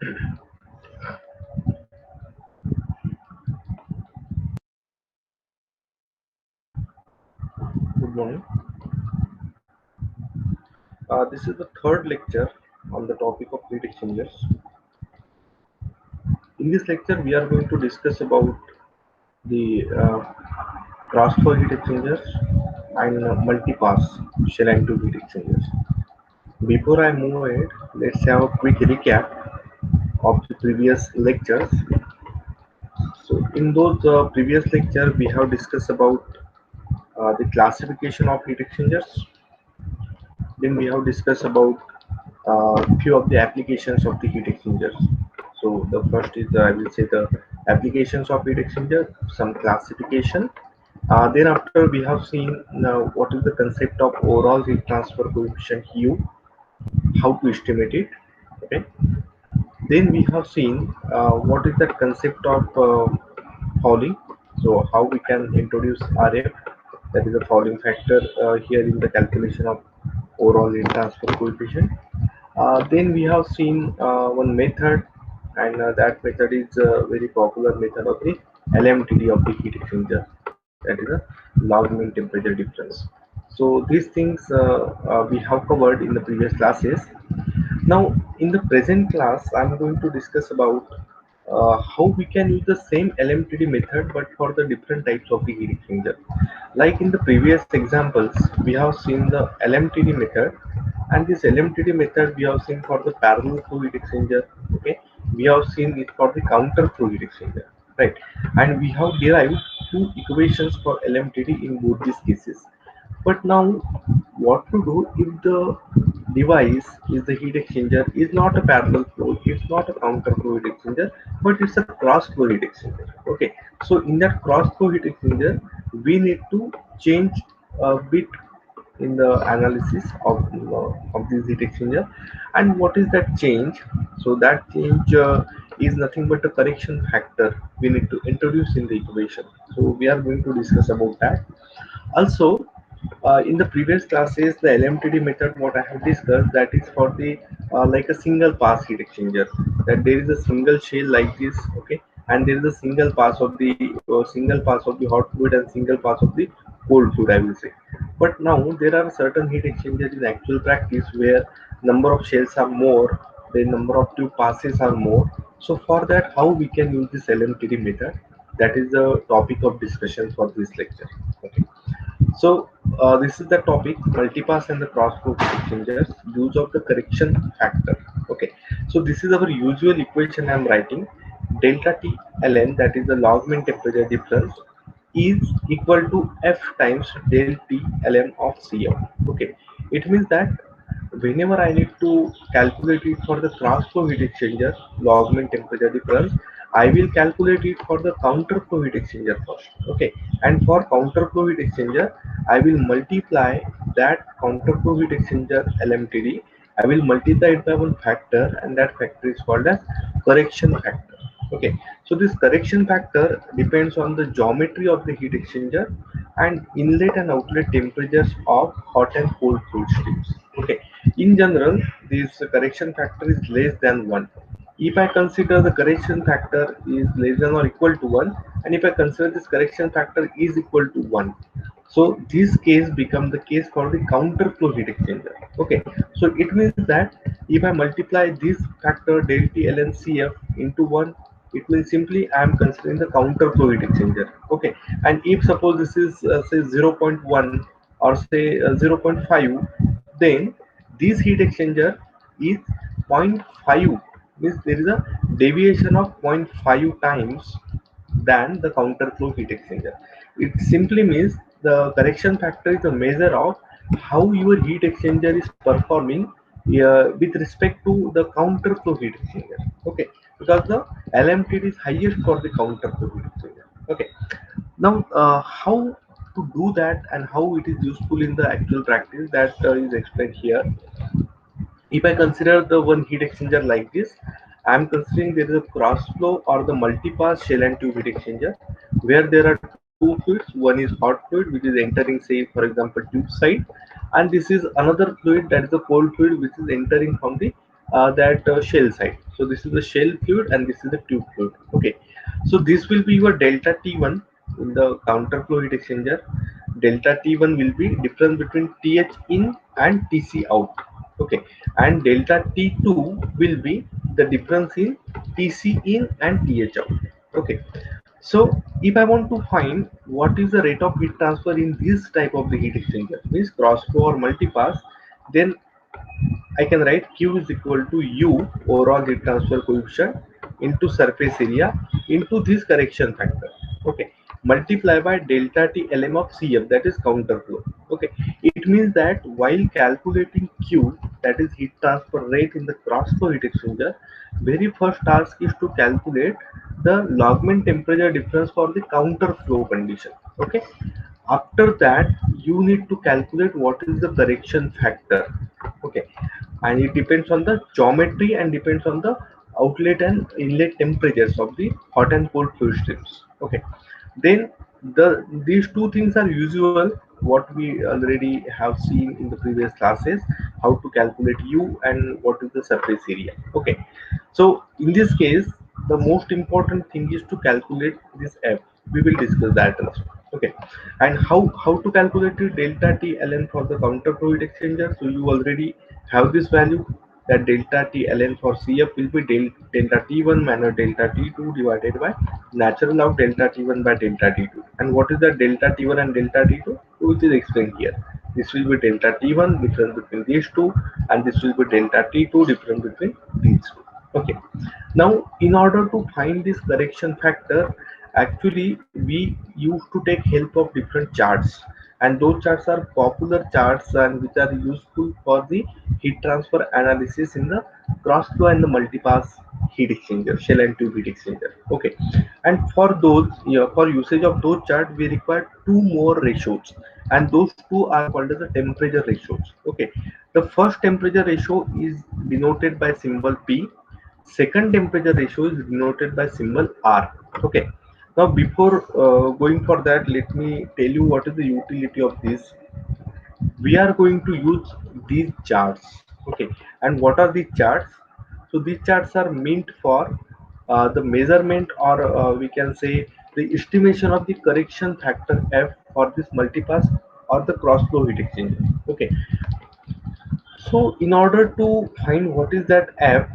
Good morning. This is the third lecture on the topic of heat exchangers. In this lecture, we are going to discuss about the cross-flow heat exchangers and multi-pass shell and tube heat exchangers. Before I move ahead, let's have a quick recap of the previous lectures. So, in those previous lectures, we have discussed about the classification of heat exchangers. Then we have discussed about few of the applications of the heat exchangers. So the first is I will say the applications of heat exchanger, some classification. Then after we have seen what is the concept of overall heat transfer coefficient U, how to estimate it. Okay. Then we have seen what is the concept of fouling. So how we can introduce RF, that is a fouling factor here in the calculation of overall heat transfer coefficient. Then we have seen one method, and that method is a very popular method of the LMTD of the heat exchanger, that is a log mean temperature difference. So these things we have covered in the previous classes. Now, in the present class, I'm going to discuss about how we can use the same LMTD method but for the different types of the heat exchanger. Like in the previous examples, we have seen the LMTD method, and this LMTD method we have seen for the parallel flow heat exchanger. Okay, we have seen it for the counter flow heat exchanger, right? And we have derived two equations for LMTD in both these cases. But now, what to do if the device is the heat exchanger is not a parallel flow, it's not a counter flow heat exchanger, but it's a cross flow heat exchanger. Okay, so in that cross flow heat exchanger, we need to change a bit in the analysis of this heat exchanger. And what is that change? So that change is nothing but a correction factor we need to introduce in the equation. So we are going to discuss about that. Also, in the previous classes, the LMTD method, what I have discussed, that is for the like a single pass heat exchanger. That there is a single shell like this, okay, and there is a single pass of the hot fluid and single pass of the cold fluid, I will say. But now there are certain heat exchangers in actual practice where number of shells are more, the number of tube passes are more. So for that, how we can use this LMTD method? That is the topic of discussion for this lecture. Okay. So this is the topic multipass and the cross flow exchangers, use of the correction factor. Okay, so this is our usual equation I am writing. Delta T ln, that is the log mean temperature difference, is equal to F times del T ln of Cf. Okay, it means that whenever I need to calculate it for the cross flow heat exchanger, log mean temperature difference, I will calculate it for the counter flow heat exchanger first. Okay, and for counter flow heat exchanger, I will multiply that counter flow heat exchanger LMTD. I will multiply it by one factor, and that factor is called as correction factor. Okay, so this correction factor depends on the geometry of the heat exchanger and inlet and outlet temperatures of hot and cold fluid streams. Okay, in general, this correction factor is less than 1. If I consider the correction factor is less than or equal to 1, and if I consider this correction factor is equal to 1, so this case become the case for the counter flow heat exchanger. Okay, so it means that if I multiply this factor del T ln Cf into 1, it means simply I am considering the counter flow heat exchanger. Okay, and if suppose this is say 0.1 or say 0.5, then this heat exchanger is zero point 0.5, means there is a deviation of zero point 0.5 times than the counter flow heat exchanger. It simply means the correction factor is a measure of how your heat exchanger is performing with respect to the counter flow heat exchanger. Okay, because the LMTD is highest for the counter flow heat exchanger. Okay, now how to do that and how it is useful in the actual practice, that is explained here. If I consider the one heat exchanger like this, I am considering there is a cross flow or the multi-pass shell and tube heat exchanger where there are two fluids. One is hot fluid which is entering, say for example, tube side, and this is another fluid, that is the cold fluid, which is entering from the that shell side. So So this is the shell fluid and this is the tube fluid. Okay, so this will be your delta T1 in the counter flow heat exchanger. Delta T1 will be difference between TH in and TC out. Okay, and delta T2 will be the difference in TC in and TH out. Okay, so if I want to find what is the rate of heat transfer in this type of the heat exchanger, means cross flow or multipass, then I can write Q is equal to U, overall heat transfer coefficient, into surface area into this correction factor. Okay, multiply by delta T Lm of Cf, that is counter flow. Okay, it means that while calculating Q, that is heat transfer rate in the cross flow heat exchanger, very first task is to calculate the log temperature difference for the counter flow condition. Okay, after that you need to calculate what is the correction factor. Okay, and it depends on the geometry and depends on the outlet and inlet temperatures of the hot and cold fluid streams. Okay, then these two things are usual, what we already have seen in the previous classes, how to calculate U and what is the surface area. Okay, so in this case the most important thing is to calculate this F. We will discuss that also. Okay, and how to calculate the delta T ln for the counter flow heat exchanger. So you already have this value, that delta T ln for Cf will be delta T1 minus delta T2 divided by natural log delta T1 by delta T2. And what is the delta T1 and delta T2, which is explained here. This will be delta T1 difference between these two, and this will be delta T2 difference between these two. Okay, now in order to find this correction factor, actually we used to take help of different charts, and those charts are popular charts and which are useful for the heat transfer analysis in the cross flow and the multipass heat exchanger, shell and tube heat exchanger. Okay, and for those, yeah, for usage of those charts we require two more ratios, and those two are called as the temperature ratios. Okay, the first temperature ratio is denoted by symbol P. Second temperature ratio is denoted by symbol R. Okay, now before going for that, let me tell you what is the utility of this. We are going to use these charts. Okay, and what are these charts? So these charts are meant for the measurement, or we can say the estimation of the correction factor F for this multipass or the cross flow heat exchanger. Okay, so in order to find what is that F,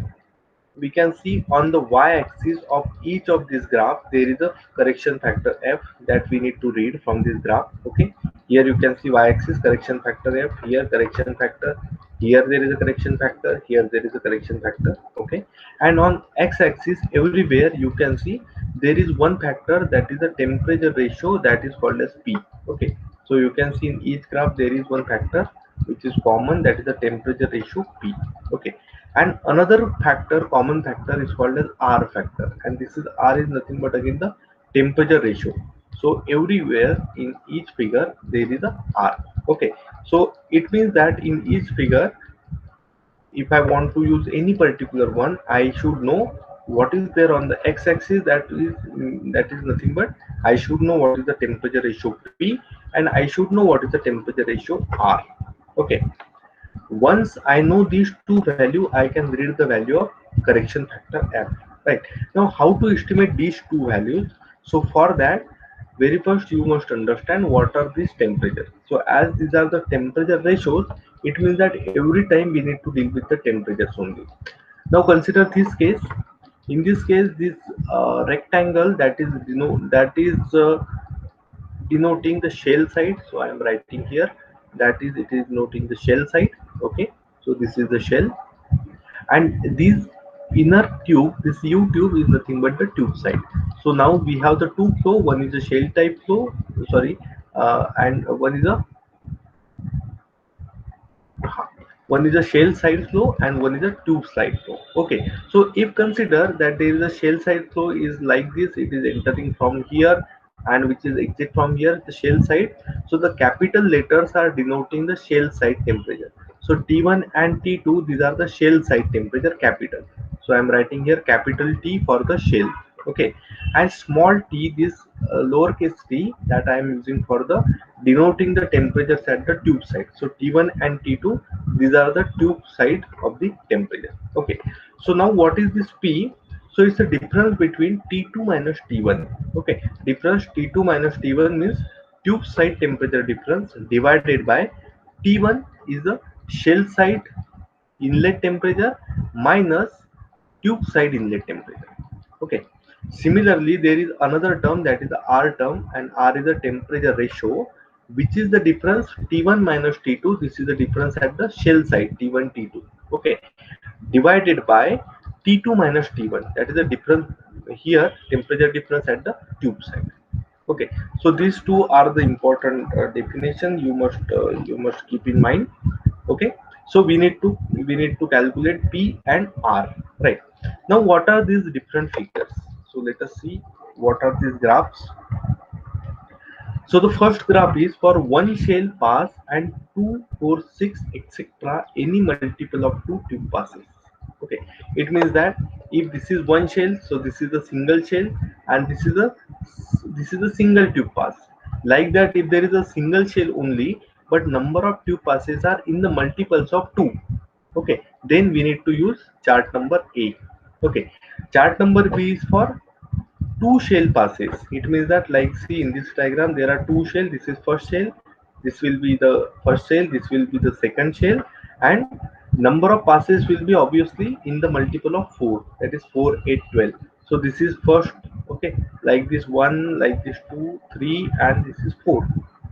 we can see on the y-axis of each of these graph there is a correction factor F that we need to read from this graph. Okay, here you can see y-axis correction factor F, here correction factor, here there is a correction factor, here there is a correction factor. Okay, and on x-axis everywhere you can see there is one factor, that is the temperature ratio, that is called as P. Okay, so you can see in each graph there is one factor which is common, that is the temperature ratio P. Okay, and another factor, common factor, is called as R factor, and this is R is nothing but again the temperature ratio. So everywhere in each figure there is a R. Okay, so it means that in each figure, if I want to use any particular one, I should know what is there on the x-axis, that is nothing but I should know what is the temperature ratio P, and I should know what is the temperature ratio R. Okay, once I know these two value, I can read the value of correction factor F. Right, now how to estimate these two values? So for that, very first you must understand what are these temperatures. So as these are the temperature ratios, it means that every time we need to deal with the temperatures only. Now consider this case. In this case, this rectangle, that is, you know, that is denoting the shell side. So I am writing here that is, it is noting the shell side. Okay, so this is the shell, and this inner tube, this U tube, is nothing but the tube side. So now we have the two flow, one is a shell type flow, sorry, and one is a shell side flow and one is a tube side flow. Okay, so if consider that there is a shell side flow is like this, it is entering from here and which is exit from here, the shell side. So the capital letters are denoting the shell side temperature. So T1 and T2, these are the shell side temperature, capital. So I am writing here capital T for the shell. Okay, and small t, this lowercase t, that I am using for the denoting the temperatures at the tube side. So T1 and T2, these are the tube side of the temperature. Okay, So now what is this P? So it's the difference between T2 minus T1. Okay, difference T2 minus T1 means tube side temperature difference divided by T1 is the shell side inlet temperature minus tube side inlet temperature. Okay. Similarly, there is another term, that is the R term, and R is the temperature ratio, which is the difference T1 minus T2. This is the difference at the shell side T1 T2. Okay, divided by T2 minus T1. That is the difference here, temperature difference at the tube side. Okay, so these two are the important definition you must keep in mind. Okay, so we need to calculate P and R, right? Now what are these different figures? So let us see what are these graphs. So the first graph is for one shell pass and 2, 4, 6, etc. any multiple of two tube passes. Okay, it means that if this is one shell, so this is a single shell, and this is a single tube pass. Like that, if there is a single shell only, but number of tube passes are in the multiples of two. Okay, then we need to use chart number A. Okay, chart number B is for two shell passes. It means that, like, see in this diagram there are two shell. This is first shell, this will be the first shell, this will be the second shell, and number of passes will be obviously in the multiple of 4, that is 4, 8, 12. So this is first. Okay, like this one, like this 2, 3, and this is 4.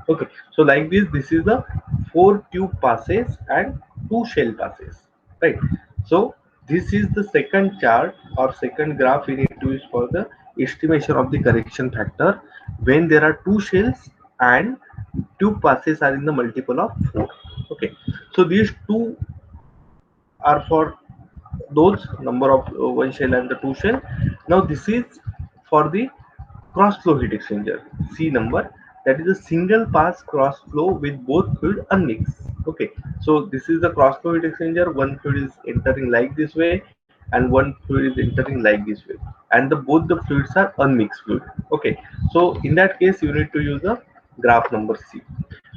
Okay, so like this is the 4 tube passes and 2 shell passes, right? So this is the second chart or second graph we need to use for the estimation of the correction factor when there are two shells and tube passes are in the multiple of 4. Okay, so these two are for those number of one shell and the two shell. Now this is for the cross flow heat exchanger C number, that is a single pass cross flow with both fluid unmixed. Okay, so this is the cross flow heat exchanger. One fluid is entering like this way and one fluid is entering like this way, and both the fluids are unmixed fluid. Okay, so in that case you need to use the graph number C.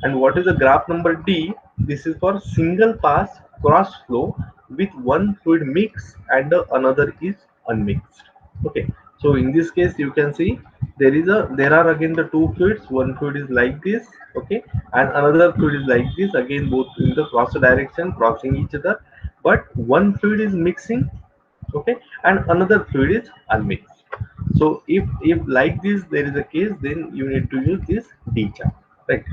And what is the graph number D? This is for single pass cross flow with one fluid mix and the another is unmixed. Okay, so in this case you can see there are again the two fluids. One fluid is like this, okay, and another fluid is like this, again both in the cross direction crossing each other, but one fluid is mixing, okay, and another fluid is unmixed. So if like this there is a case, then you need to use this D chart, right?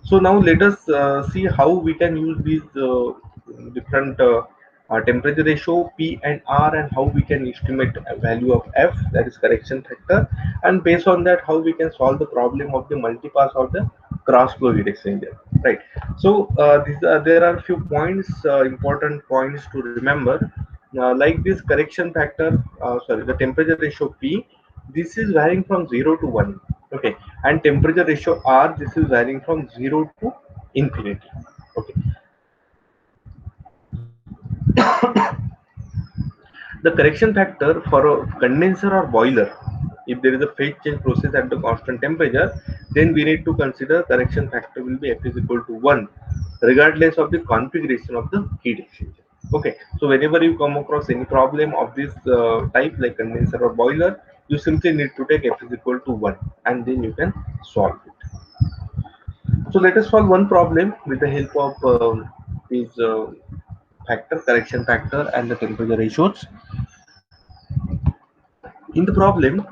So now let us see how we can use these different temperature ratio P and R, and how we can estimate a value of F, that is correction factor, and based on that how we can solve the problem of the multipass or the cross flow heat exchanger, right? So there are few points, important points to remember. Like this correction factor, sorry, the temperature ratio P, this is varying from 0 to 1. Okay, and temperature ratio R, this is varying from 0 to infinity. Okay, the correction factor for a condenser or boiler, if there is a phase change process at the constant temperature, then we need to consider correction factor will be F is equal to 1 regardless of the configuration of the heat exchanger. Okay, so whenever you come across any problem of this type like condenser or boiler, you simply need to take F is equal to 1 and then you can solve it. So let us solve one problem with the help of these factor, correction factor, and the temperature ratios. In the problem,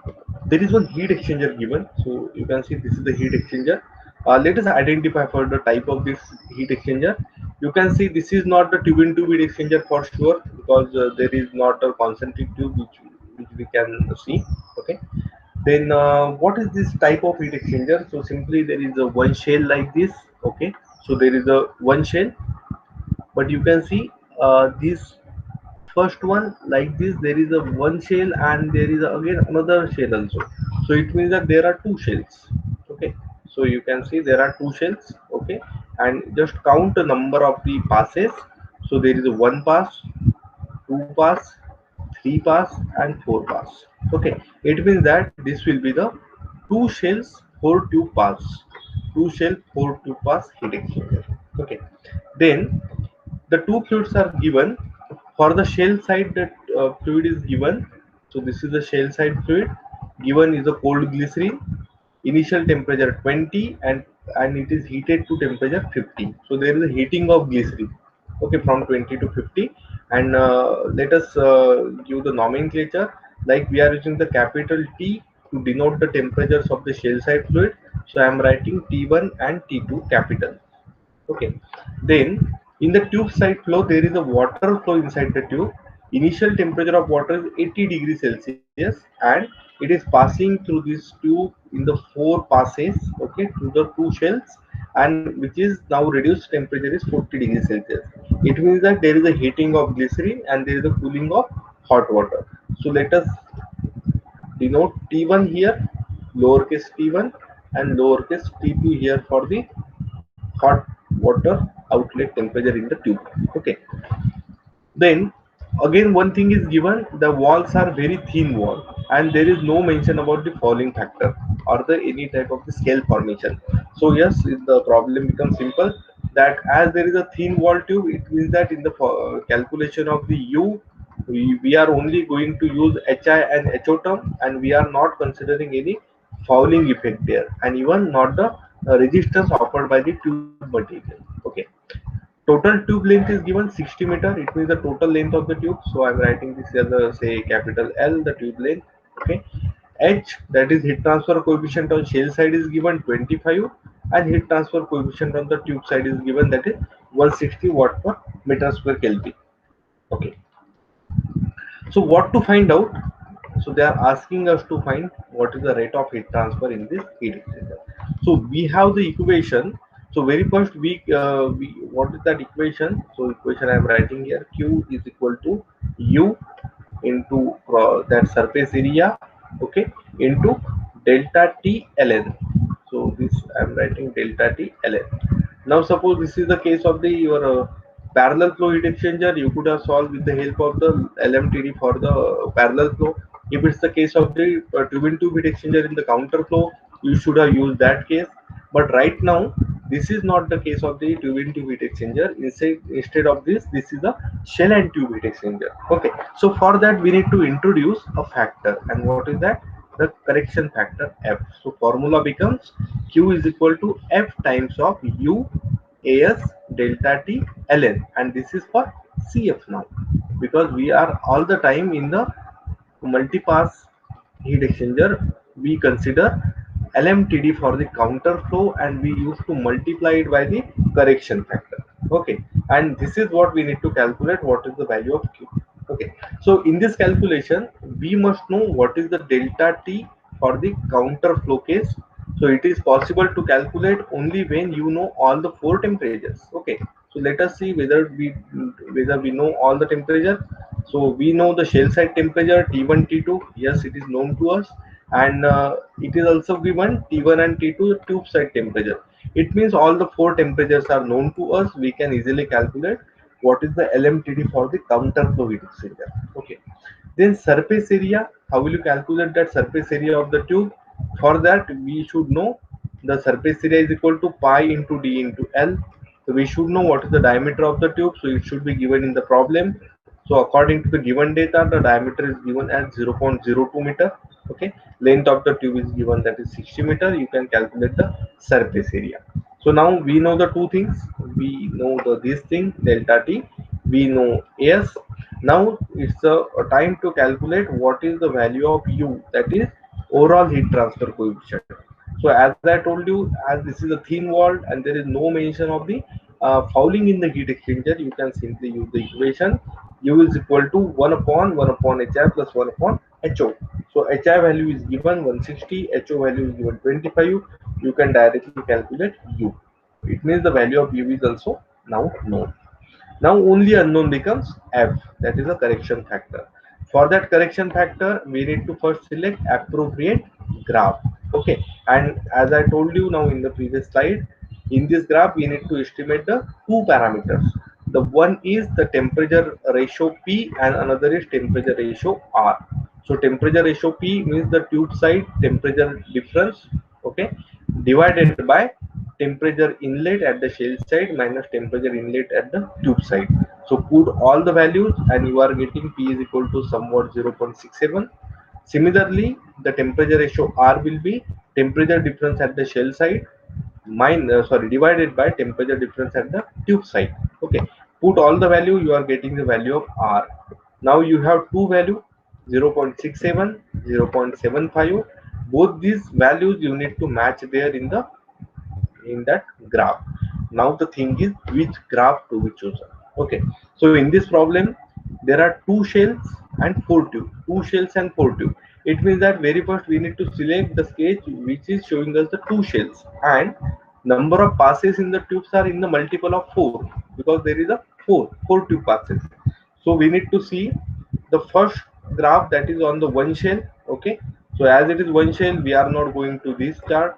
there is one heat exchanger given. So you can see this is the heat exchanger. Let us identify for the type of this heat exchanger. You can see this is not the tube in tube heat exchanger for sure, because there is not a concentric tube which we can see. Okay. Then what is this type of heat exchanger? So simply there is a one shell like this. Okay. So there is a one shell, but you can see this first one like this, there is a one shell and there is again another shell also. So it means that there are two shells. Okay, so you can see there are two shells. Okay, and just count the number of the passes. So there is a one pass, two pass, three pass, and four pass. Okay, it means that this will be the two shells, four tube pass, two shell, four tube pass heat exchanger. Okay, then the two fluids are given. For the shell side, that fluid is given. So this is the shell side fluid. Given is a cold glycerin. Initial temperature 20 and it is heated to temperature 50. So there is a heating of glycerin. Okay, from 20 to 50. And let us give the nomenclature. Like we are using the capital T to denote the temperatures of the shell side fluid. So I am writing T1 and T2 capital. Okay, then in the tube side flow there is a water flow inside the tube. Initial temperature of water is 80 degrees Celsius and it is passing through this tube in the four passes, okay, through the two shells, and which is now reduced temperature is 40 degrees Celsius. It means that there is a heating of glycerin and there is a cooling of hot water. So let us denote T1 here, lowercase t1, and lowercase t2 here for the hot water outlet temperature in the tube. Okay, then again one thing is given, the walls are very thin wall and there is no mention about the fouling factor or the any type of the scale formation. So yes, the problem becomes simple, that as there is a thin wall tube, it means that in the calculation of the u, we are only going to use hi and ho term, and we are not considering any fouling effect there, and even not the resistance offered by the tube material. Okay, total tube length is given 60 meter. It means the total length of the tube. So I'm writing this as a, say, capital L, the tube length. Okay, H, that is heat transfer coefficient on shell side, is given 25, and heat transfer coefficient on the tube side is given, that is 160 watt per meter square Kelvin. Okay, so what to find out? So they are asking us to find what is the rate of heat transfer in this heat exchanger. So we have the equation. So very first we what is that equation? So equation I am writing here, Q is equal to U into that surface area, okay, into delta T ln. So this I am writing delta T ln. Now suppose this is the case of the your parallel flow heat exchanger, you could have solved with the help of the LMTD for the parallel flow. If it's the case of the tube tube heat exchanger in the counter flow, you should have used that case. But right now, this is not the case of the tube tube heat exchanger. Instead of this, this is a shell and tube heat exchanger. Okay, so for that we need to introduce a factor, and what is that? The correction factor F. So formula becomes Q is equal to F times of U as delta T ln, and this is for CF now, because we are all the time in the multi-pass heat exchanger. We consider LMTD for the counter flow and we used to multiply it by the correction factor. Okay, and this is what we need to calculate, what is the value of Q. Okay, so in this calculation we must know what is the delta T for the counter flow case. So it is possible to calculate only when you know all the four temperatures. Okay, so let us see whether we know all the temperature. So we know the shell side temperature T1, T2. Yes, it is known to us, and it is also given T1 and T2 tube side temperature. It means all the four temperatures are known to us. We can easily calculate what is the LMTD for the counter flow heat exchanger. Okay. Then surface area. How will you calculate that surface area of the tube? For that, we should know the surface area is equal to pi into d into L. So we should know what is the diameter of the tube. So it should be given in the problem. So according to the given data, the diameter is given as 0.02 meter. Okay. Length of the tube is given, that is 60 meter. You can calculate the surface area. So now we know the two things. We know this thing delta T. We know S. Now it's a time to calculate what is the value of U, that is overall heat transfer coefficient. So as I told you, as this is a thin wall and there is no mention of the fouling in the heat exchanger, you can simply use the equation U is equal to 1 upon HI plus 1 upon HO. So HI value is given 160, HO value is given 25. You can directly calculate U. It means the value of U is also now known. Now only unknown becomes F, that is a correction factor. For that correction factor, we need to first select appropriate graph. Okay, and as I told you now in the previous slide, in this graph we need to estimate the two parameters. The one is the temperature ratio P and another is temperature ratio R. So temperature ratio P means the tube side temperature difference, okay, divided by temperature inlet at the shell side minus temperature inlet at the tube side. So put all the values and you are getting P is equal to somewhat 0.67. Similarly, the temperature ratio R will be temperature difference at the shell side divided by temperature difference at the tube side. Okay, put all the value, you are getting the value of R. Now you have two value, 0.67, 0.75. Both these values you need to match there in that graph. Now the thing is which graph to be chosen. Okay, so in this problem there are two shells and four tube, two shells and four tube. It means that very first we need to select the sketch which is showing us the two shells, and number of passes in the tubes are in the multiple of 4 because there is a four tube passes. So we need to see the first graph that is on the one shell. Okay, so as it is one shell we are not going to this chart.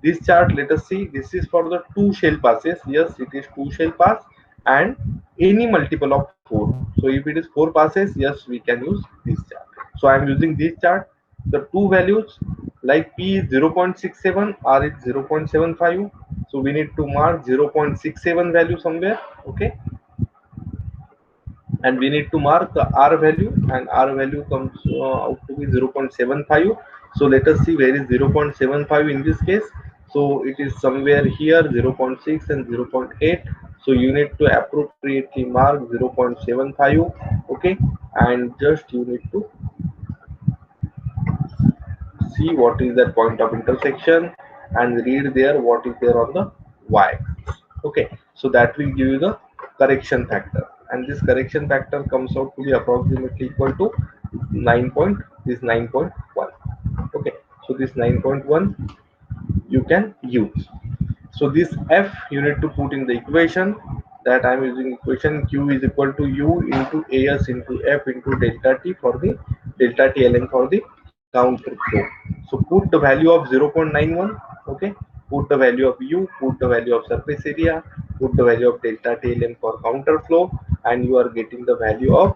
This chart, let us see, this is for the two shell passes. Yes, it is two shell pass and any multiple of 4. So if it is 4 passes, yes, we can use this chart. So I am using this chart. The two values like P is 0.67, R is 0.75. So we need to mark 0.67 value somewhere. Okay, and we need to mark the R value, and R value comes out to be 0.75. So let us see where is 0.75 in this case. So it is somewhere here, 0.6 and 0.8. So you need to appropriately mark 0.75. Okay, and just you need to see what is that point of intersection and read there what is there on the y. Okay, so that will give you the correction factor, and this correction factor comes out to be approximately equal to 9 point this 9.1. Okay, so this 9.1 you can use. So this f you need to put in the equation that I am using. Equation q is equal to u into as into f into delta t for the delta t ln for the counter flow. So put the value of 0.91. Okay, put the value of u, put the value of surface area, put the value of delta t ln for counter flow, and you are getting the value of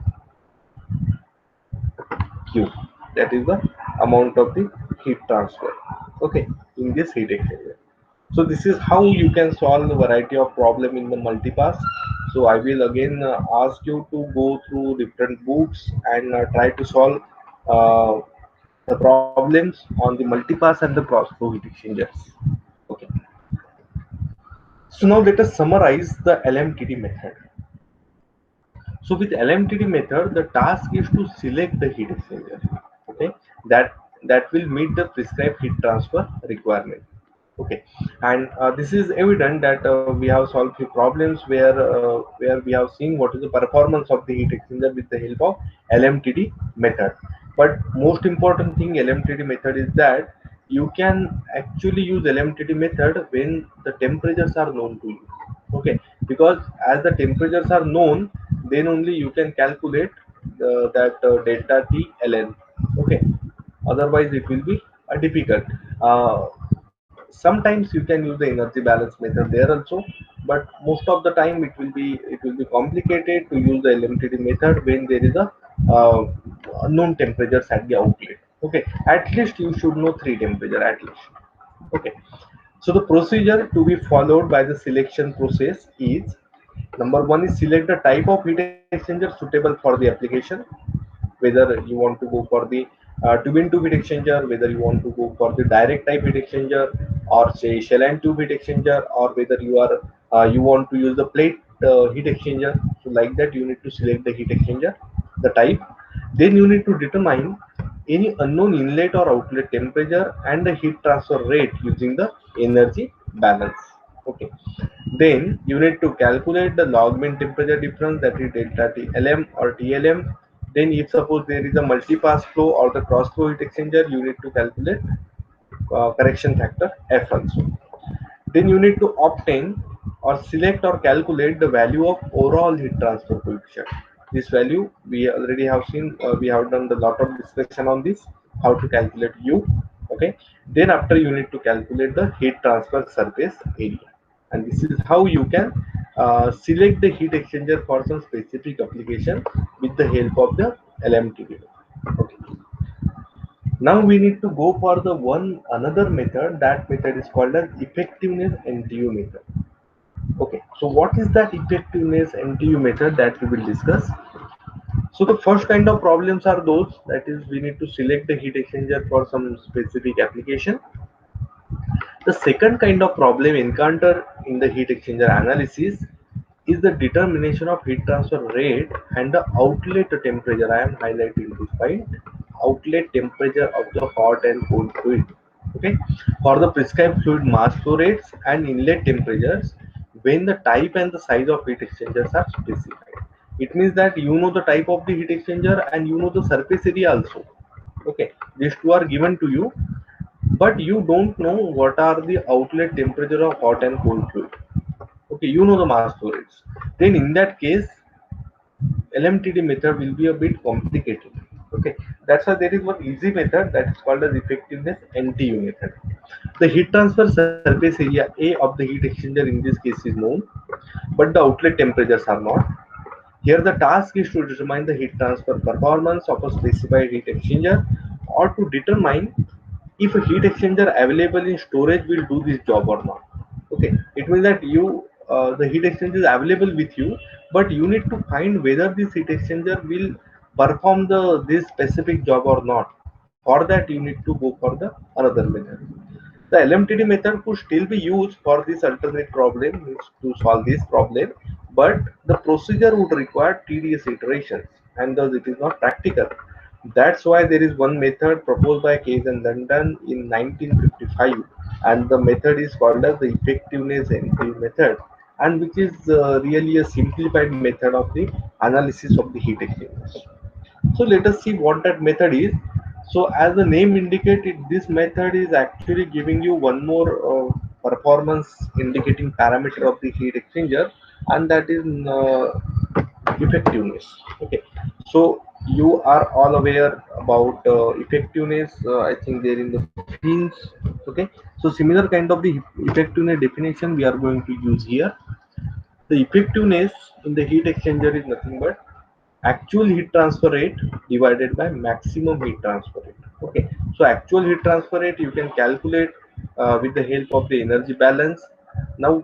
q, that is the amount of the heat transfer. Okay, in this heat exchanger. So this is how you can solve a variety of problem in the multipass. So I will again ask you to go through different books and try to solve uh, the problems on the multipass and the cross flow heat exchangers. Okay. So now let us summarize the LMTD method. So with LMTD method, the task is to select the heat exchanger. Okay, that that will meet the prescribed heat transfer requirement. Okay, and this is evident that we have solved few problems where we have seen what is the performance of the heat exchanger with the help of LMTD method. But most important thing LMTD method is that you can actually use LMTD method when the temperatures are known to you. Okay, because as the temperatures are known, then only you can calculate that delta T ln. Okay, otherwise it will be difficult. Uh, Sometimes you can use the energy balance method there also, but most of the time it will be complicated to use the LMTD method when there is a uh, known temperatures at the outlet. Okay, at least you should know three temperature at least. Okay, so the procedure to be followed by the selection process is: number one is select the type of heat exchanger suitable for the application, whether you want to go for the tube in tube heat exchanger, whether you want to go for the direct type heat exchanger, or say shell and tube heat exchanger, or whether you want to use the plate heat exchanger. So like that you need to select the heat exchanger, the type. Then you need to determine any unknown inlet or outlet temperature and the heat transfer rate using the energy balance. Okay, then you need to calculate the log mean temperature difference, that is delta T Lm or TLM. Then if suppose there is a multi-pass flow or the cross flow heat exchanger, you need to calculate correction factor F also. Then you need to obtain or select or calculate the value of overall heat transfer coefficient. This value we already have seen, we have done a lot of discussion on this, how to calculate U. Okay, then after you need to calculate the heat transfer surface area, and this is how you can select the heat exchanger for some specific application with the help of the LMTD. Okay. Now we need to go for the one another method. That method is called as effectiveness NTU method. Okay, so what is that effectiveness NTU method that we will discuss? So the first kind of problems are those, that is we need to select the heat exchanger for some specific application. The second kind of problem encountered in the heat exchanger analysis is the determination of heat transfer rate and the outlet temperature. I am highlighting this point. Outlet temperature of the hot and cold fluid. Okay, for the prescribed fluid mass flow rates and inlet temperatures when the type and the size of heat exchangers are specified. It means that you know the type of the heat exchanger and you know the surface area also. Okay, these two are given to you, but you don't know what are the outlet temperature of hot and cold fluid. Okay, you know the mass flow rates. Then in that case, LMTD method will be a bit complicated. Okay, that's why there is one easy method that is called as effectiveness NTU method. The heat transfer surface area A of the heat exchanger in this case is known, but the outlet temperatures are not. Here the task is to determine the heat transfer performance of a specified heat exchanger, or to determine if a heat exchanger available in storage will do this job or not. Okay, it means that you the heat exchanger is available with you, but you need to find whether this heat exchanger will perform the this specific job or not. For that you need to go for the another method. The LMTD method could still be used for this alternate problem, means to solve this problem, but the procedure would require tedious iterations, and thus it is not practical. That's why there is one method proposed by Case and London in 1955, and the method is called as the effectiveness NTU method, and which is really a simplified method of the analysis of the heat exchangers. So let us see what that method is. So as the name indicated, this method is actually giving you one more performance indicating parameter of the heat exchanger, and that is effectiveness. Okay, so you are all aware about effectiveness. I think they're in the fins. Okay, so similar kind of the effectiveness definition we are going to use here. The effectiveness in the heat exchanger is nothing but actual heat transfer rate divided by maximum heat transfer rate. Okay, so actual heat transfer rate you can calculate with the help of the energy balance. Now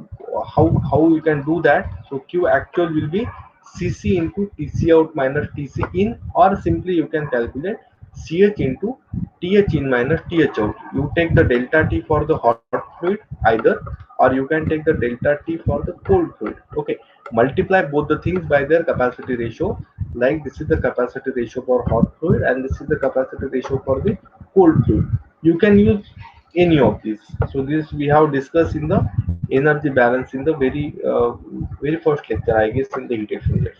how you can do that? So Q actual will be Cc into Tc out minus Tc in, or simply you can calculate Ch into Th in minus Th out. You take the delta T for the hot fluid either, or you can take the delta T for the cold fluid. Okay, multiply both the things by their capacity ratio. Like this is the capacity ratio for hot fluid and this is the capacity ratio for the cold fluid. You can use any of these. So this we have discussed in the energy balance in the very first lecture, I guess, in the heat exchangers.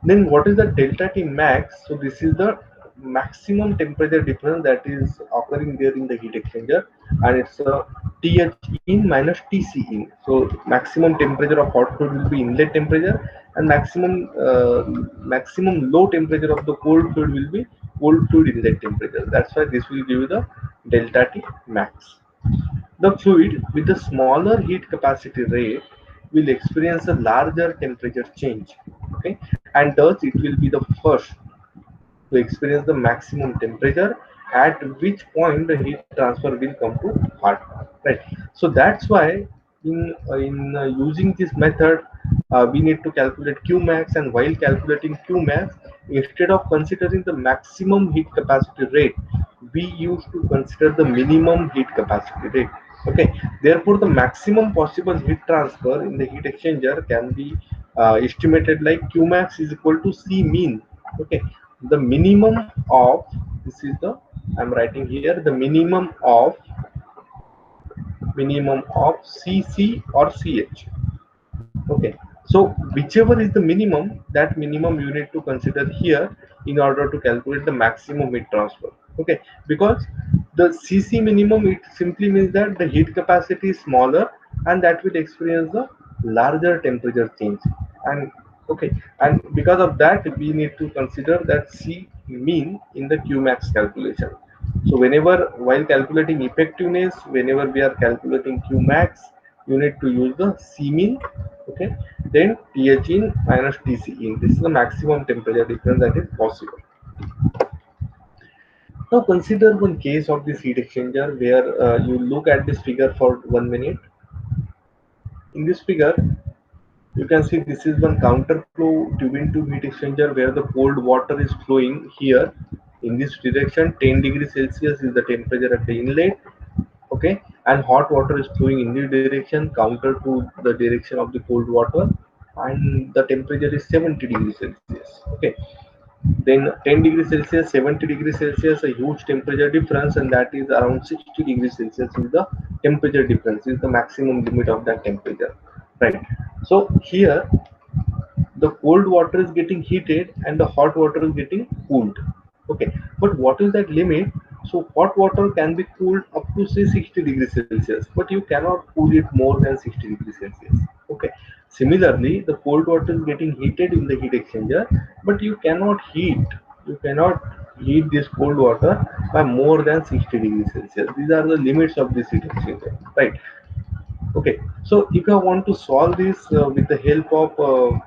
Then what is the delta T max? So this is the maximum temperature difference that is occurring there in the heat exchanger, and it's a Th in minus Tc in. So maximum temperature of hot fluid will be inlet temperature, and maximum low temperature of the cold fluid will be cold fluid inlet temperature. That's why this will give you the delta T max. The fluid with a smaller heat capacity rate will experience a larger temperature change, okay, and thus it will be the first to experience the maximum temperature, at which point the heat transfer will come to heart, right? So that's why in using this method, we need to calculate Q max, and while calculating Q max, instead of considering the maximum heat capacity rate, we used to consider the minimum heat capacity rate. Okay, therefore the maximum possible heat transfer in the heat exchanger can be estimated like Q max is equal to C mean. Okay, the minimum of, this is the, I'm writing here, the minimum of Cc or Ch. Okay, so whichever is the minimum, that minimum you need to consider here in order to calculate the maximum heat transfer. Okay, because the Cc minimum, it simply means that the heat capacity is smaller and that will experience the larger temperature change. And okay, and because of that we need to consider that C mean in the Qmax calculation. So whenever while calculating effectiveness, whenever we are calculating Qmax, you need to use the C mean. Okay, then Th in minus Tc in. This is the maximum temperature difference that is possible. Now consider one case of this heat exchanger where you look at this figure for 1 minute. In this figure, you can see this is one counterflow tubing tube heat exchanger where the cold water is flowing here in this direction. 10 degrees Celsius is the temperature at the inlet, okay, and hot water is flowing in this direction counter to the direction of the cold water, and the temperature is 70 degrees Celsius, okay. Then 10 degrees Celsius, 70 degrees Celsius, a huge temperature difference, and that is around 60 degrees Celsius is the temperature difference, is the maximum limit of that temperature, right? So here the cold water is getting heated and the hot water is getting cooled, okay. But what is that limit? So hot water can be cooled up to say 60 degrees Celsius, but you cannot cool it more than 60 degrees Celsius, okay. Similarly, the cold water is getting heated in the heat exchanger, but you cannot heat this cold water by more than 60 degrees Celsius. These are the limits of this heat exchanger, right? Okay, so if I want to solve this with the help of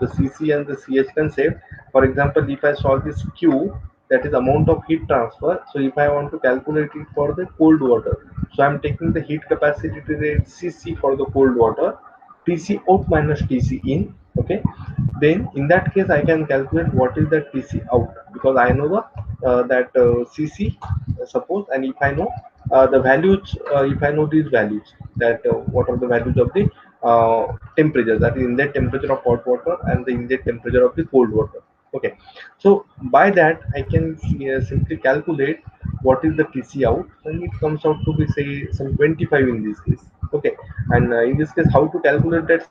the CC and the CH concept, for example, if I solve this Q, that is amount of heat transfer. So if I want to calculate it for the cold water, so I'm taking the heat capacity rate CC for the cold water, TC out minus TC in. Okay, then in that case I can calculate what is the TC out, because I know the that CC, suppose, and if I know the values, if I know these values, that what are the values of the temperature, that is inlet temperature of hot water and the inlet temperature of the cold water, okay. So by that I can simply calculate what is the TC out, and it comes out to be say some 25 in this case, okay. And in this case, how to calculate that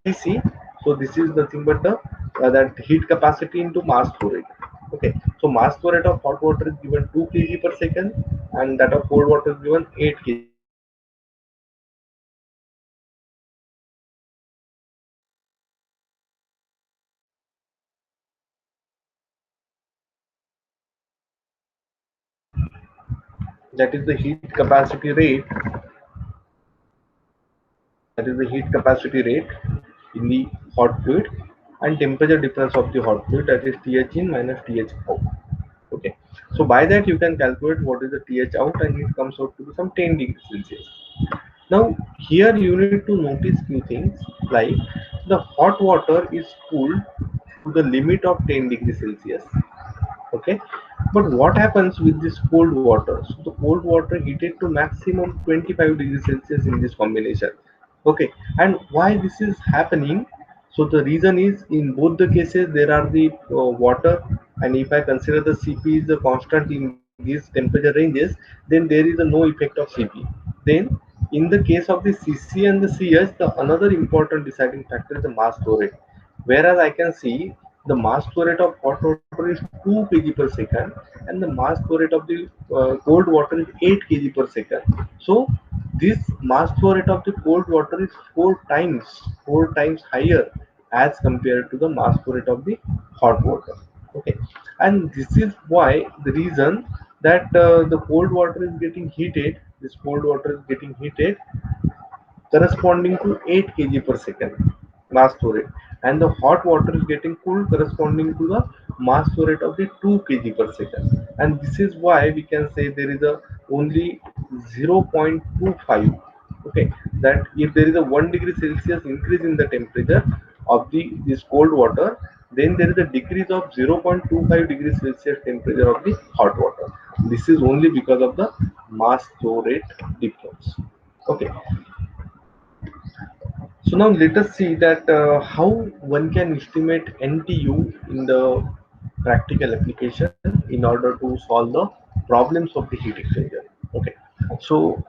CC? So this is nothing but the that heat capacity into mass flow rate, okay. So mass flow rate of hot water is given 2 kg per second, and that of cold water is given 8 kg per second. So this is the mass flow rate of hot water is given 8 kg per second, and the mass flow rate of cold water is given 2 kg per second. That is the heat capacity rate, that is the heat capacity rate in the hot fluid, and temperature difference of the hot fluid, that is TH in minus TH out, okay. So by that you can calculate what is the TH out, and it comes out to be some 10 degrees Celsius. Now here you need to notice few things, like the hot water is cooled to the limit of 10 degrees Celsius, okay. But what happens with this cold water? So the cold water heated to maximum 25 degrees Celsius in this combination, okay. And why this is happening? So the reason is, in both the cases there are the water, and if I consider the CP is a constant in these temperature ranges, then there is a no effect of CP. Then in the case of the CC and the CS, the another important deciding factor is the mass flow rate. Whereas I can see the mass flow rate of hot water is 2 kg per second, and the mass flow rate of the cold water is 8 kg per second. So this mass flow rate of the cold water is four times higher as compared to the mass flow rate of the hot water, okay. And this is why the reason that the cold water is getting heated, this cold water is getting heated corresponding to 8 kg per second mass flow rate, and the hot water is getting cooled corresponding to the mass flow rate of the 2 kg per second. And this is why we can say there is a only 0.25, okay, that if there is a 1 degree Celsius increase in the temperature of the this cold water, then there is a decrease of 0.25 degrees Celsius temperature of the hot water. This is only because of the mass flow rate difference, okay. So now let us see that how one can estimate NTU in the practical application in order to solve the problems of the heat exchanger. Okay, so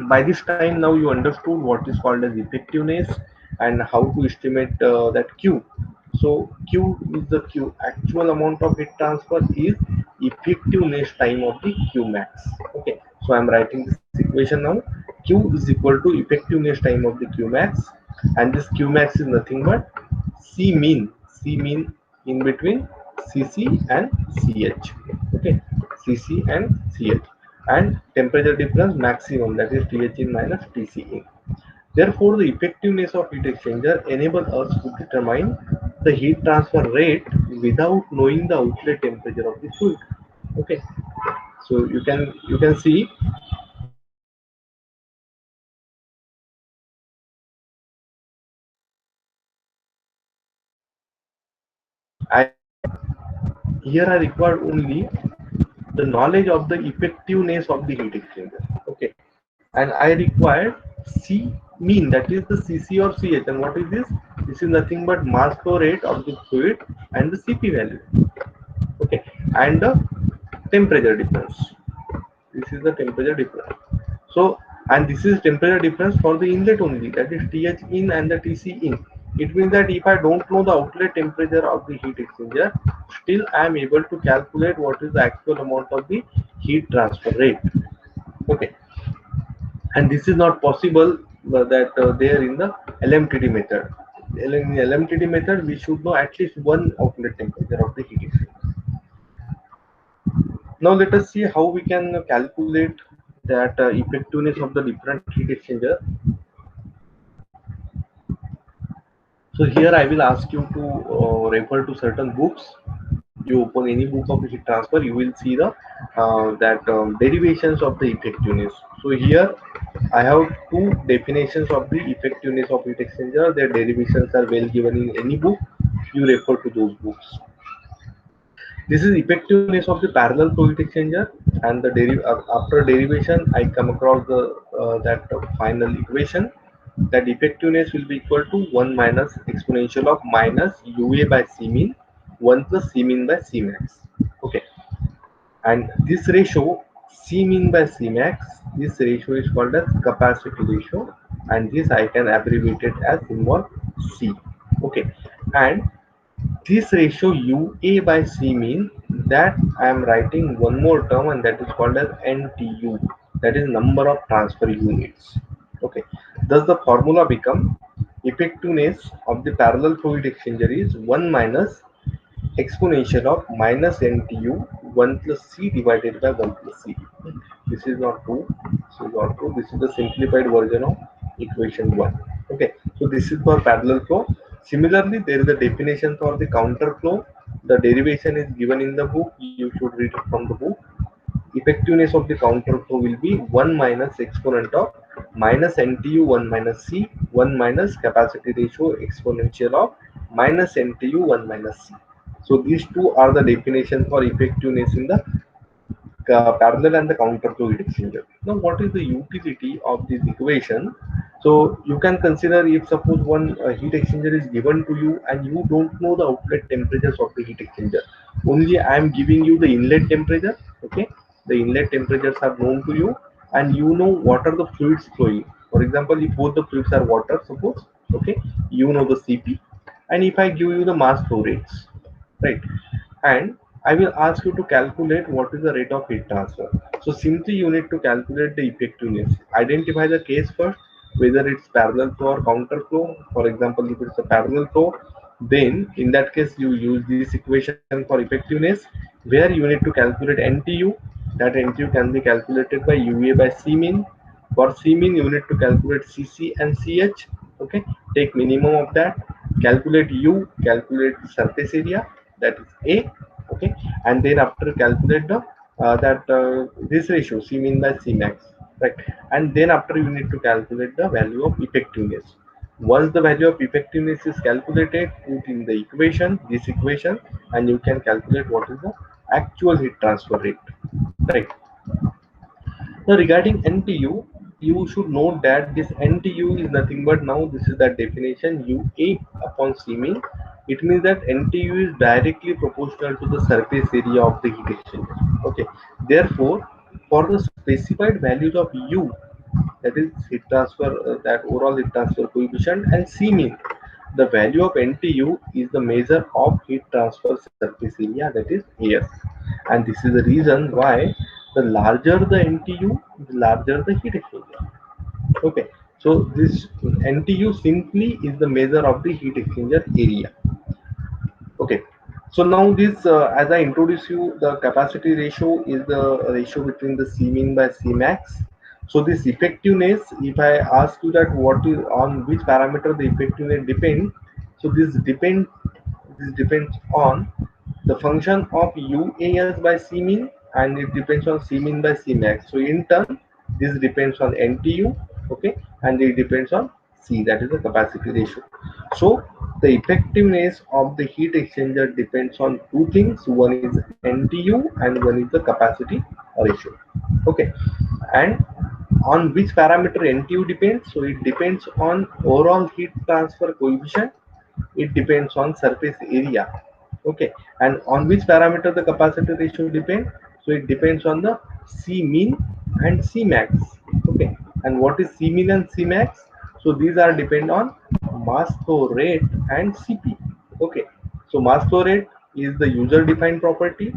by this time now you understood what is called as effectiveness and how to estimate that Q. So Q is the Q actual amount of heat transfer is effectiveness time of the Q max. Okay, so I'm writing this equation now. Q is equal to effectiveness time of the Q max, and this Q max is nothing but C mean in between CC and CH, okay, CC and CH, and temperature difference maximum, that is TH in minus TC in. Therefore, the effectiveness of heat exchanger enables us to determine the heat transfer rate without knowing the outlet temperature of the fluid. Okay. So you can see I here I require only the knowledge of the effectiveness of the heat exchanger. Okay, and I require C mean, that is the Cc or Ch. And what is this? This is nothing but mass flow rate of the fluid and the Cp value. Okay, and the temperature difference. This is the temperature difference. So, and this is temperature difference for the inlet only, that is Th in and the Tc in. It means that if I don't know the outlet temperature of the heat exchanger, still I am able to calculate what is the actual amount of the heat transfer rate. Okay, and this is not possible that there in the LMTD method. In LMTD method, we should know at least one outlet temperature of the heat exchanger. Now let us see how we can calculate that effectiveness of the different heat exchanger. So here I will ask you to refer to certain books. You open any book of heat transfer, you will see the that derivations of the effectiveness. So here I have two definitions of the effectiveness of heat exchanger. Their derivations are well given in any book. You refer to those books. This is effectiveness of the parallel flow heat exchanger, and the after derivation, I come across the that final equation, that effectiveness will be equal to 1 minus exponential of minus UA by C mean 1 plus C mean by C max. Okay, and this ratio C mean by C max, this ratio is called as capacity ratio, and this I can abbreviate it as symbol C. Okay, and this ratio UA by C mean that I am writing one more term, and that is called as NTU, that is number of transfer units. Okay, thus the formula become effectiveness of the parallel flow heat exchanger is 1 minus exponential of minus NTU 1 plus C divided by 1 plus C. This is not true. This is not true. This is the simplified version of equation 1. Okay, so this is for parallel flow. Similarly, there is a definition for the counter flow. The derivation is given in the book. You should read it from the book. Effectiveness of the counter flow will be 1 minus exponent of minus NTU 1 minus C 1 minus capacity ratio exponential of minus NTU 1 minus C. So these two are the definition for effectiveness in the parallel and the counter flow heat exchanger. Now, what is the utility of this equation? So you can consider, if suppose one heat exchanger is given to you and you don't know the outlet temperatures of the heat exchanger. Only I am giving you the inlet temperature. Okay, the inlet temperatures are known to you, and you know what are the fluids flowing. For example, if both the fluids are water, suppose, okay, you know the Cp, and if I give you the mass flow rates, right, and I will ask you to calculate what is the rate of heat transfer. So simply you need to calculate the effectiveness. Identify the case first, whether it's parallel flow or counter flow. For example, if it's a parallel flow, then in that case you use this equation for effectiveness, where you need to calculate NTU. That NTU can be calculated by UA by C mean. For C mean, you need to calculate Cc and Ch. Okay, take minimum of that. Calculate U, calculate surface area, that is A. Okay, and then after calculate the that this ratio C mean by C max, right? And then after you need to calculate the value of effectiveness. Once the value of effectiveness is calculated, put in the equation, this equation, and you can calculate what is the actual heat transfer rate, right? Now regarding NTU, you should note that this NTU is nothing but, now this is the definition, UA upon C mean. It means that NTU is directly proportional to the surface area of the heat exchanger. Okay. Therefore, for the specified values of U, that is heat transfer, that overall heat transfer coefficient, and C mean, the value of NTU is the measure of heat transfer surface area, that is AS. And this is the reason why the larger the NTU, the larger the heat exchanger. Okay, so this NTU simply is the measure of the heat exchanger area. Okay, so now this, as I introduce you, the capacity ratio is the ratio between the C mean by C max. So this effectiveness, if I ask you that what is on which parameter the effectiveness depends, so this depends on the function of UAS by C mean and it depends on Cmin by Cmax. So in turn, this depends on NTU, okay, and it depends on C, that is the capacity ratio. So the effectiveness of the heat exchanger depends on two things. One is NTU and one is the capacity ratio. Okay, and on which parameter NTU depends? So it depends on overall heat transfer coefficient. It depends on surface area. Okay, and on which parameter the capacity ratio depends? So it depends on the C mean and C max. Okay, and what is C mean and C max? So these are depend on mass flow rate and CP. Okay, so mass flow rate is the user defined property.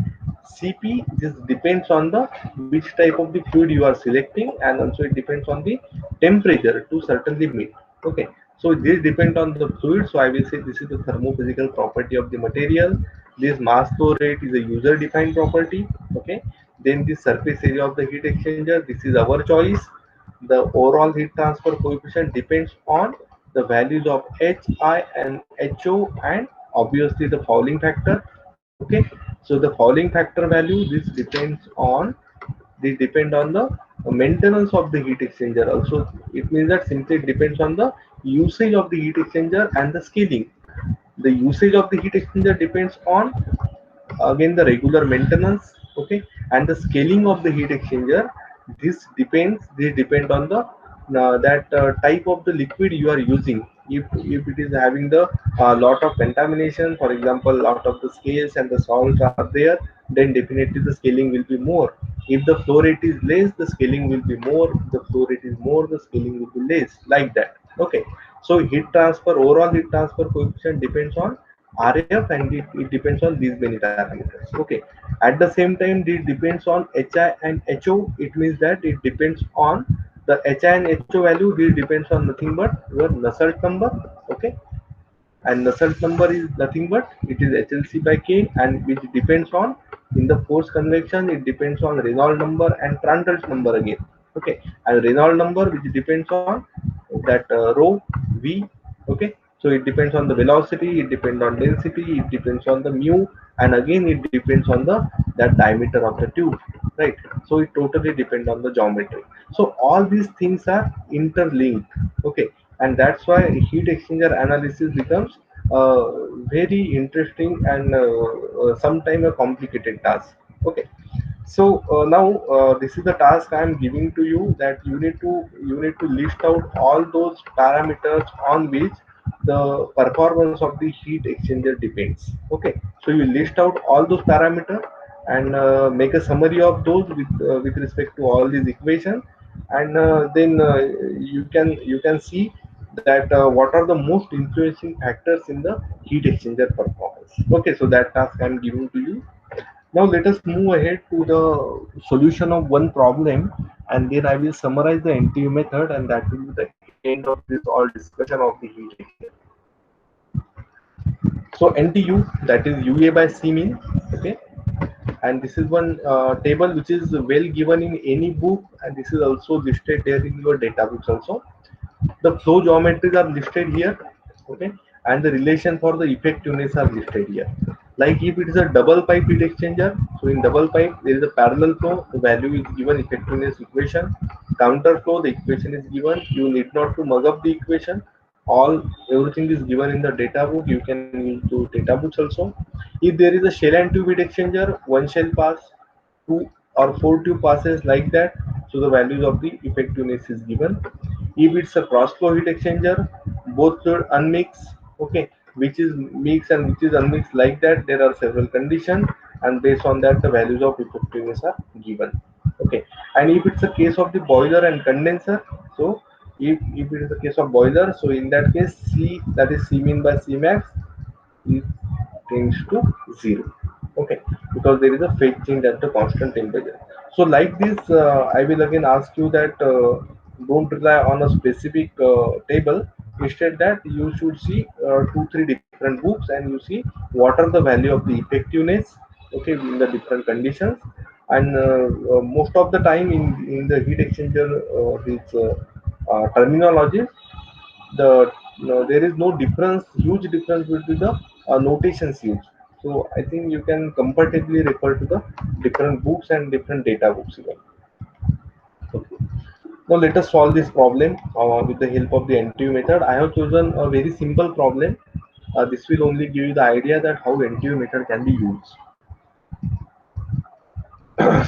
CP just depends on the which type of the fluid you are selecting, and also it depends on the temperature to certain limit. Okay, so this depends on the fluid. So I will say this is the thermophysical property of the material. This mass flow rate is a user defined property. Okay, then the surface area of the heat exchanger, this is our choice. The overall heat transfer coefficient depends on the values of Hi and Ho, and obviously the fouling factor. Okay, so the fouling factor value, this depend on the maintenance of the heat exchanger also. It means that simply it depends on the usage of the heat exchanger and the scaling. The usage of the heat exchanger depends on, again, the regular maintenance. Okay, and the scaling of the heat exchanger, this depend on the that type of the liquid you are using. If it is having the lot of contamination, for example, lot of the scales and the salts are there, then definitely the scaling will be more. If the flow rate is less, the scaling will be more. If the flow rate is more, the scaling will be less, like that. Okay, so overall heat transfer coefficient depends on RF, and it depends on these many parameters. Okay, at the same time, it depends on HI and HO. It means that it depends on the HI and HO value. This depends on nothing but your Nusselt number. Okay, and Nusselt number is nothing but it is HLC by K, and which depends on, in the force convection, it depends on Reynolds number and Prandtl number again. Okay, and Reynolds number which depends on that rho V. Okay, so it depends on the velocity, it depends on density, it depends on the mu, and again it depends on the that diameter of the tube, right? So it totally depends on the geometry. So all these things are interlinked. Okay, and that's why heat exchanger analysis becomes very interesting and sometimes a complicated task. Okay, so now this is the task I am giving to you, that you need to list out all those parameters on which the performance of the heat exchanger depends. Okay, so you list out all those parameters and make a summary of those with respect to all these equations, and then you can see that what are the most influencing factors in the heat exchanger performance. Okay, so that task I am giving to you. Now let us move ahead to the solution of one problem, and then I will summarize the NTU method, and that will be the end of this all discussion of the heat exchanger. So NTU, that is UA by C mean. Okay, and this is one table which is well given in any book, and this is also listed there in your data books also. The flow geometries are listed here. Okay, and the relation for the effectiveness are listed here. Like if it is a double pipe heat exchanger, so in double pipe there is a parallel flow, the value is given effectiveness equation. Counter flow, the equation is given, you need not to mug up the equation. Everything is given in the data book, you can use the data books also. If there is a shell and tube heat exchanger, one shell pass, two or four tube passes, like that, so the values of the effectiveness is given. If it's a cross flow heat exchanger, both fluid unmix. Okay, which is mixed and which is unmixed, like that, there are several conditions, and based on that the values of effectiveness are given. Okay, and if it's a case of the boiler and condenser, so if it is a case of boiler, so in that case C, that is C mean by C max, is tends to zero. Okay, because there is a phase change at the constant temperature. So like this, I will again ask you that don't rely on a specific table. Instead, that you should see two three different books, and you see what are the value of the effectiveness, okay, in the different conditions. And most of the time in the heat exchanger, this terminology, there is no difference, huge difference between the notations used. So I think you can comfortably refer to the different books and different data books even. Okay. Now let us solve this problem with the help of the NTU method. I have chosen a very simple problem. This will only give you the idea that how NTU method can be used.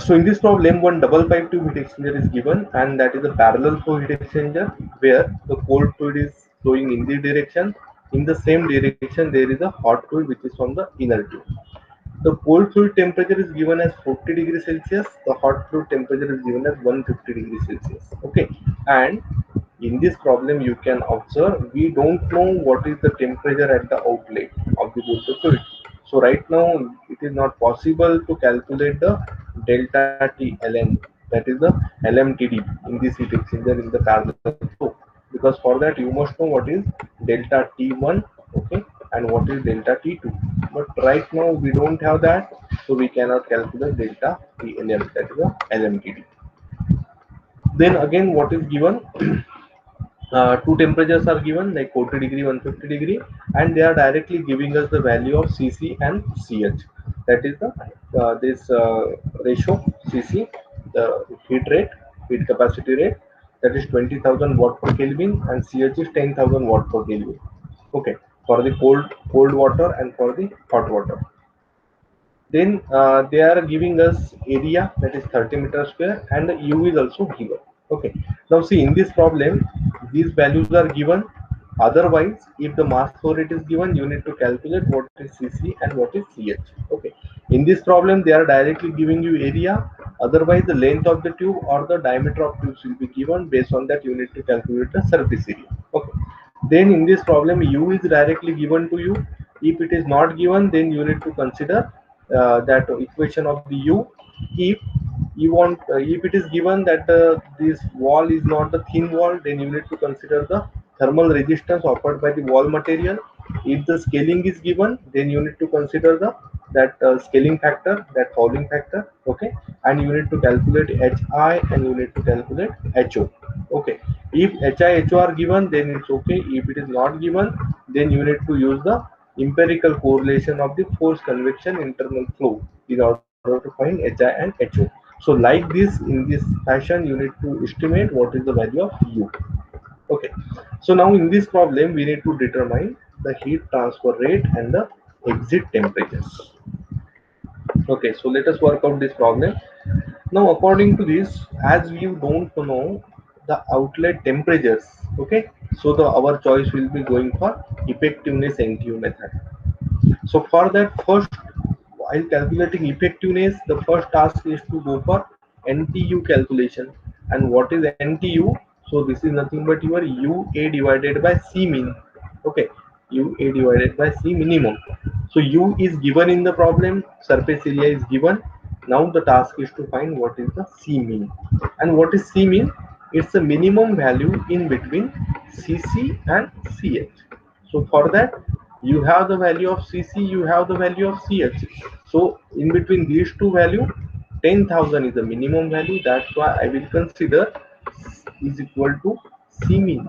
So in this problem, one double pipe tube heat exchanger is given, and that is a parallel flow heat exchanger where the cold fluid is flowing in the direction. In the same direction, there is a hot fluid which is from the inner tube. The cold fluid temperature is given as 40 degrees Celsius. The hot fluid temperature is given as 150 degrees Celsius. Okay, and in this problem you can observe we don't know what is the temperature at the outlet of the both the fluid. So right now it is not possible to calculate the delta T Ln, that is the LMTD in this heat exchanger in the parallel flow, because for that you must know what is delta T1, okay, and what is delta T2. But right now we don't have that, so we cannot calculate delta TLM, that is the LMTD. Then again what is given, two temperatures are given like 40 degree 150 degree, and they are directly giving us the value of Cc and Ch, that is the this ratio Cc, the heat rate, heat capacity rate, that is 20,000 watt per Kelvin, and Ch is 10,000 watt per Kelvin. Okay, for the cold water and for the hot water. Then they are giving us area, that is 30 meters square, and the U is also given. Okay. Now see in this problem, these values are given. Otherwise, if the mass flow rate is given, you need to calculate what is Cc and what is Ch. Okay. In this problem, they are directly giving you area. Otherwise, the length of the tube or the diameter of tubes will be given. Based on that, you need to calculate the surface area. Okay. Then in this problem, U is directly given to you. If it is not given, then you need to consider that equation of the U. If you want, if it is given that this wall is not the thin wall, then you need to consider the thermal resistance offered by the wall material. If the scaling is given, then you need to consider the that scaling factor, that fouling factor. Okay, and you need to calculate Hi and you need to calculate Ho. Okay, if Hi Ho are given, then it's okay. If it is not given, then you need to use the empirical correlation of the force convection internal flow in order to find Hi and Ho. So like this, in this fashion, you need to estimate what is the value of U. Okay. So now in this problem, we need to determine the heat transfer rate and the exit temperatures. Okay. So let us work out this problem. Now according to this, as you don't know the outlet temperatures, okay, so the our choice will be going for effectiveness NTU method. So for that, first, while calculating effectiveness, the first task is to go for NTU calculation. And what is NTU? So this is nothing but your UA divided by C min. Okay, UA divided by C minimum. So U is given in the problem, surface area is given. Now the task is to find what is the C min. And what is C min? It's the minimum value in between Cc and Ch. So for that, you have the value of Cc, you have the value of Ch. So in between these two value, 10,000 is the minimum value. That's why I will consider is equal to C min.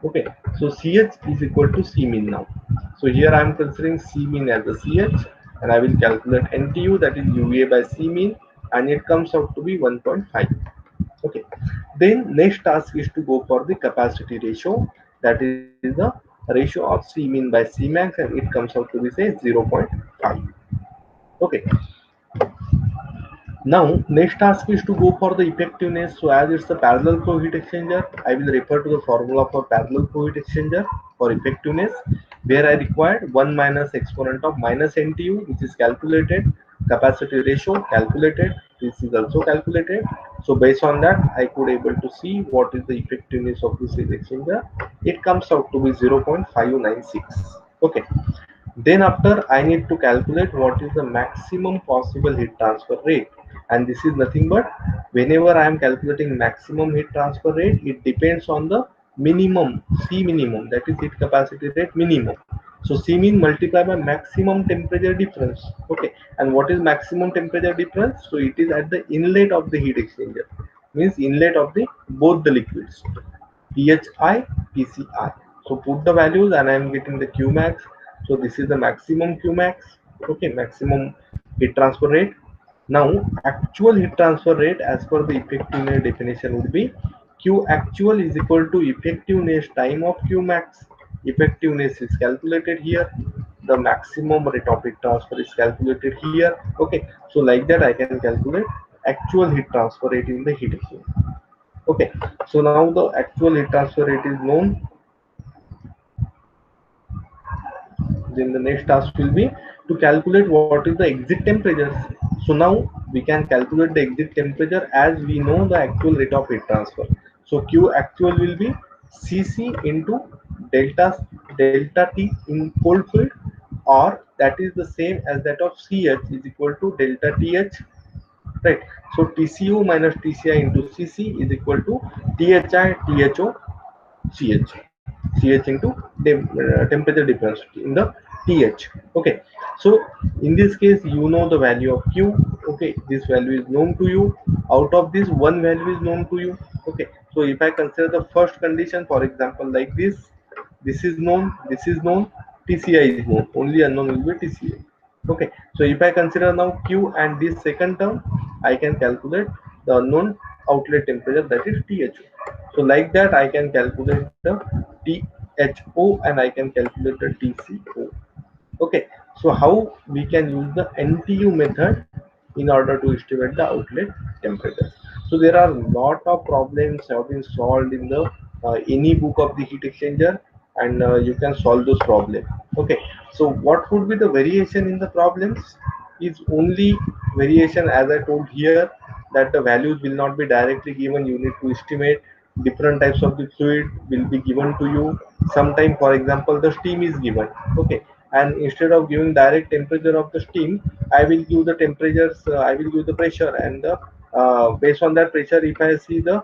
Okay, so Ch is equal to C min now. So here I am considering C min as the Ch, and I will calculate NTU, that is UA by C min, and it comes out to be 1.5. Okay, then next task is to go for the capacity ratio, that is the ratio of C min by C max, and it comes out to be say 0.5. Okay, now next task is to go for the effectiveness. So as it's a parallel flow heat exchanger, I will refer to the formula for parallel flow heat exchanger for effectiveness, where I required 1 minus exponent of minus NTU, which is calculated, capacity ratio calculated, this is also calculated. So based on that, I could able to see what is the effectiveness of this heat exchanger. It comes out to be 0.596. Okay, then after I need to calculate what is the maximum possible heat transfer rate, and this is nothing but whenever I am calculating maximum heat transfer rate, it depends on the minimum C minimum, that is heat capacity rate minimum. So C min multiplied by maximum temperature difference. Okay, and what is maximum temperature difference? So it is at the inlet of the heat exchanger, means inlet of the both the liquids, PHI, PCI. So put the values and I am getting the Qmax. So this is the maximum Qmax. Okay, maximum heat transfer rate. Now actual heat transfer rate as per the effectiveness definition would be Q actual is equal to effectiveness time of Q max. Effectiveness is calculated here, the maximum rate of heat transfer is calculated here. Okay, so like that I can calculate actual heat transfer rate in the heat exchanger. Okay, so now the actual heat transfer rate is known. Then the next task will be to calculate what is the exit temperature. So now we can calculate the exit temperature as we know the actual rate of heat transfer. So Q actual will be Cc into delta delta T in cold fluid, or that is the same as that of Ch is equal to delta Th, right? So Tcu minus Tci into Cc is equal to Thi Tho Ch. Ch into temperature difference in the Th. Okay. So in this case, you know the value of Q. Okay. This value is known to you. Out of this, one value is known to you. Okay. So if I consider the first condition, for example, like this is known, this is known, Tci is known. Only unknown will be Tca. Okay. So if I consider now Q and this second term, I can calculate the unknown outlet temperature, that is Tho. So like that I can calculate the Tho and I can calculate the Tco. Okay, so how we can use the NTU method in order to estimate the outlet temperature. So there are lot of problems have been solved in the any book of the heat exchanger, and you can solve those problems. Okay, so what would be the variation in the problems? Is only variation, as I told here, that the values will not be directly given. You need to estimate different types of the fluid will be given to you. Sometime, for example, the steam is given. Okay, and instead of giving direct temperature of the steam, I will give the temperatures, I will give the pressure, and the based on that pressure, if I see the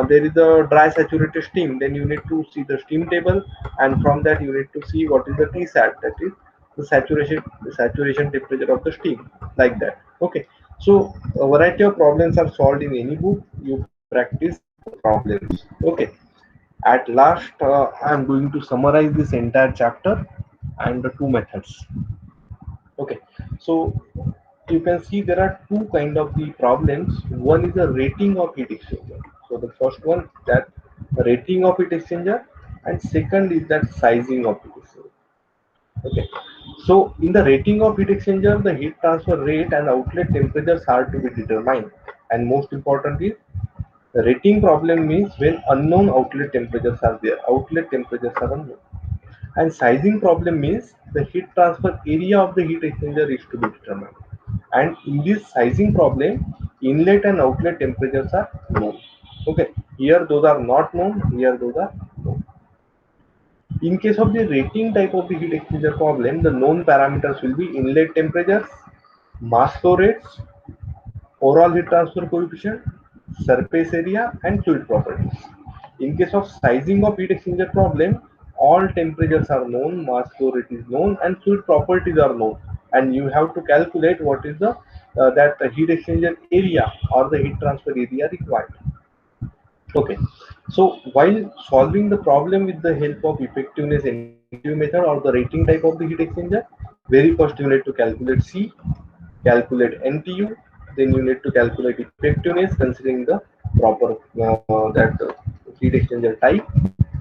there is a dry saturated steam, then you need to see the steam table, and from that you need to see what is the Tsat, that is the saturation temperature of the steam, like that. Okay, so a variety of problems are solved in any book. You practice problems. Okay, at last I am going to summarize this entire chapter and the two methods. Okay, so you can see there are two kind of the problems. One is the rating of heat exchanger. So the first one, that rating of heat exchanger, and second is that sizing of heat exchanger. Okay, so in the rating of heat exchanger, the heat transfer rate and outlet temperatures are to be determined, and most important is the rating problem means when unknown outlet temperatures are there, outlet temperatures are unknown. And sizing problem means the heat transfer area of the heat exchanger is to be determined. And in this sizing problem, inlet and outlet temperatures are known. Okay, here those are not known, here those are known. In case of the rating type of the heat exchanger problem, the known parameters will be inlet temperatures, mass flow rates, overall heat transfer coefficient, surface area, and fluid properties. In case of sizing of heat exchanger problem, all temperatures are known, mass flow rate is known, and fluid properties are known. And you have to calculate what is the that heat exchanger area or the heat transfer area required. Okay, so while solving the problem with the help of effectiveness NTU method or the rating type of the heat exchanger, very first you need to calculate C, calculate NTU, then you need to calculate effectiveness considering the proper that heat exchanger type.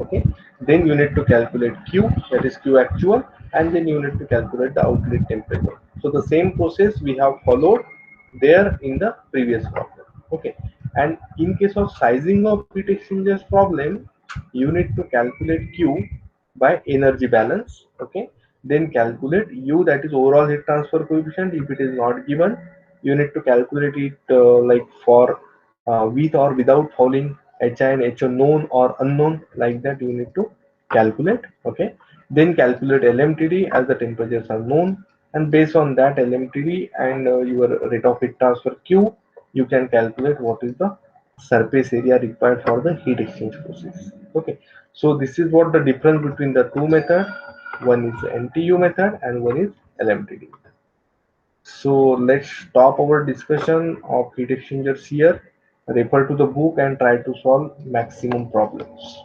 Okay, then you need to calculate Q, that is Q actual, and then you need to calculate the outlet temperature. So the same process we have followed there in the previous problem. Okay, and in case of sizing of heat exchangers problem, you need to calculate Q by energy balance. Okay, then calculate U, that is overall heat transfer coefficient. If it is not given, you need to calculate it like for with or without fouling, HI and HO known or unknown, like that you need to calculate. Okay, then calculate LMTD as the temperatures are known, and based on that LMTD and your rate of heat transfer Q, you can calculate what is the surface area required for the heat exchange process. Okay, so this is what the difference between the two methods. One is NTU method and one is LMTD. So let's stop our discussion of heat exchangers here. Refer to the book and try to solve maximum problems.